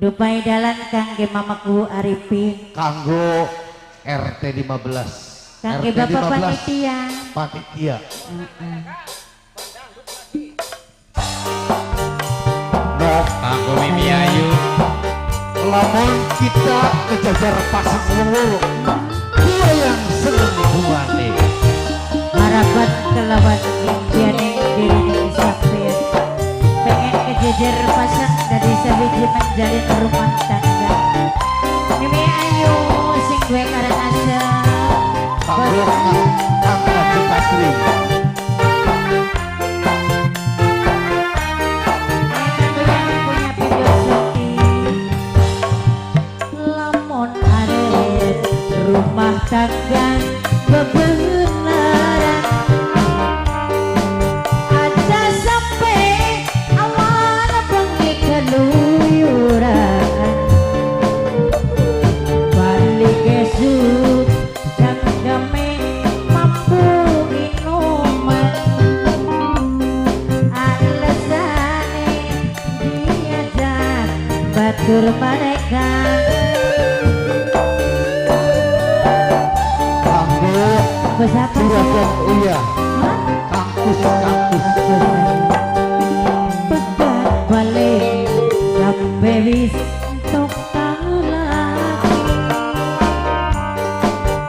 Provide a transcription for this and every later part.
Dupai dalan kangge mamaku Arifin. Kanggo RT 15. Kangge RT bapak 15. panitia. Panitia. No, Kanggo Mimi Ayu. lamun kita kejajar pasang loro. Dua yang seneng hubungan Harapan kelawan impian diri sampean. Pengen kejejer pasang dari sabiji menjalin rumah tangga. Mimi Ayu sing gue Karangasem. Kanggo Kanggo Kasri. Rumah tangga kebenaran aja sampai awan bengi keluyuran balik esuk jam jame mampu minuman alasane diajak batur mereka Juragan Uya. Kampus. Pegat balik sampai wis tok tahu lagi.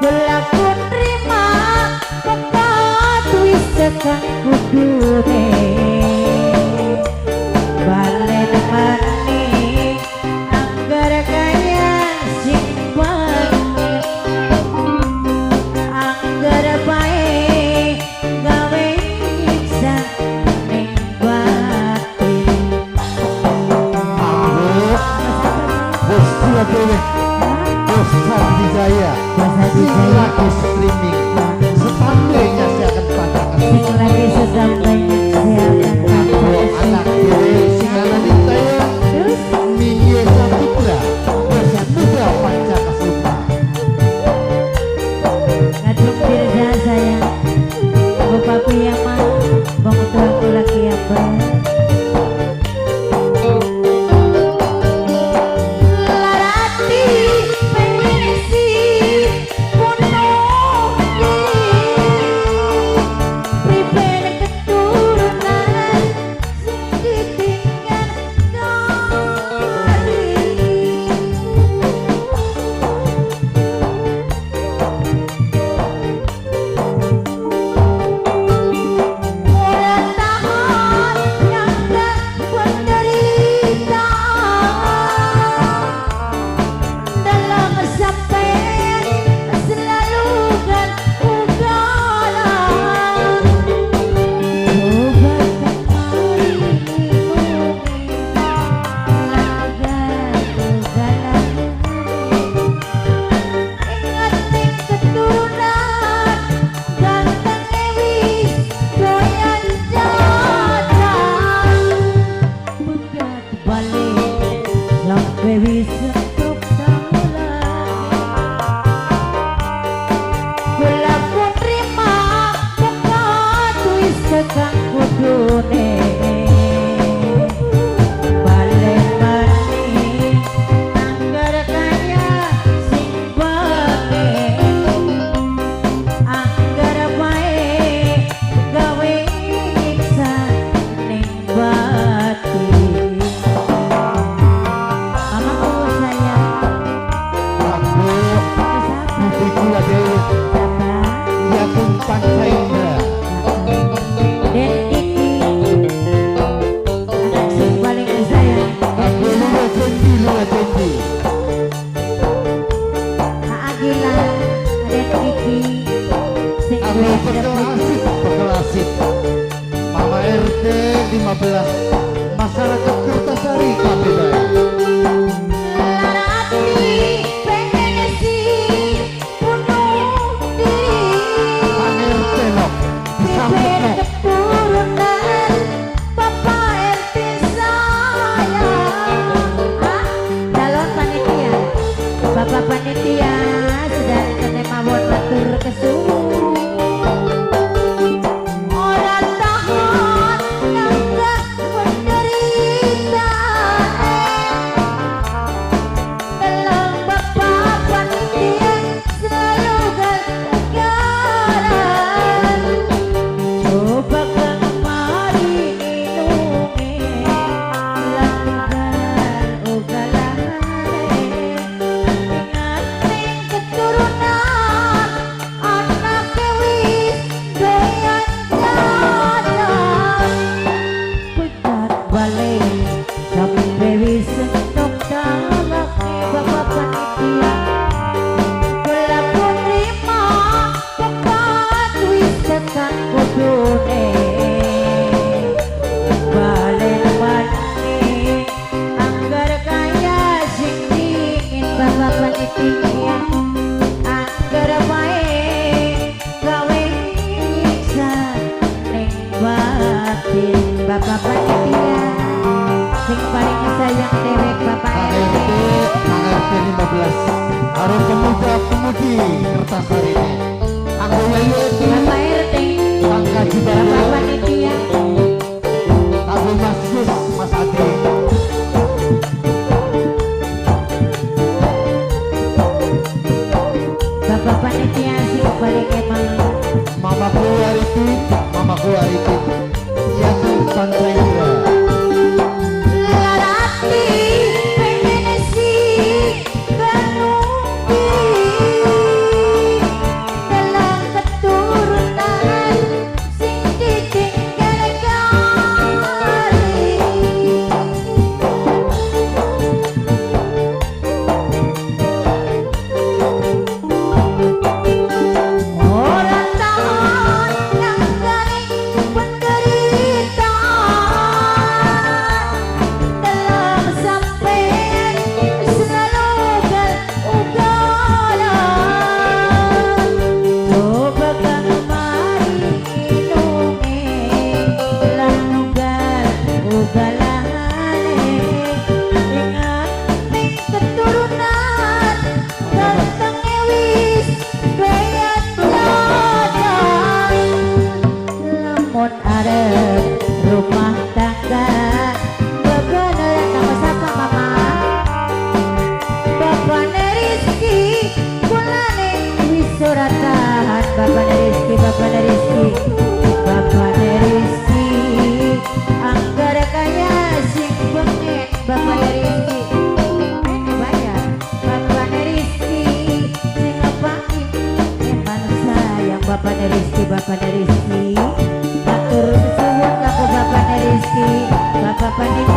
Belakun terima pegat wis tekan kudune. Balik mani anggar kaya sing Jaya lagi streaming sesampainya saya akan pandangan lagi sesampainya saya akan anak diri singgala ditaya Mie Saputra Muda Pancakasupa ngaduk dirja saya bapak piyama bangun tuaku laki apa saya Harus pemuda-pemudi Kertasari ini. Aku Yayu Eti, Bapak RT, Bangka Juta, Bapak Panitia, Aku Mas Sis, Mas Adi, Bapak Panitia si balik emang. Mamaku Ariti, Mamaku Ariti, Yakin Santrendra. Larati pengen si kanumbi dalam keturunan sing ditinggal kali. Orang tahan yang dari penderitaan dalam sampean selalu ugalan. Coba kamari inungi lan ugalane ingat ning keturunan ganteng wis gayat ladang. Lamun arep rumah tangga bebeneran nama sapa mama bapane Rizky kulane wis ora tahan bapane Rizky anggar kaya sing pengen bapane Rizky bayar bapane Rizky sing ngapain emang sayang bapane Rizky atur suwun laku bapane Rizky bapak panitia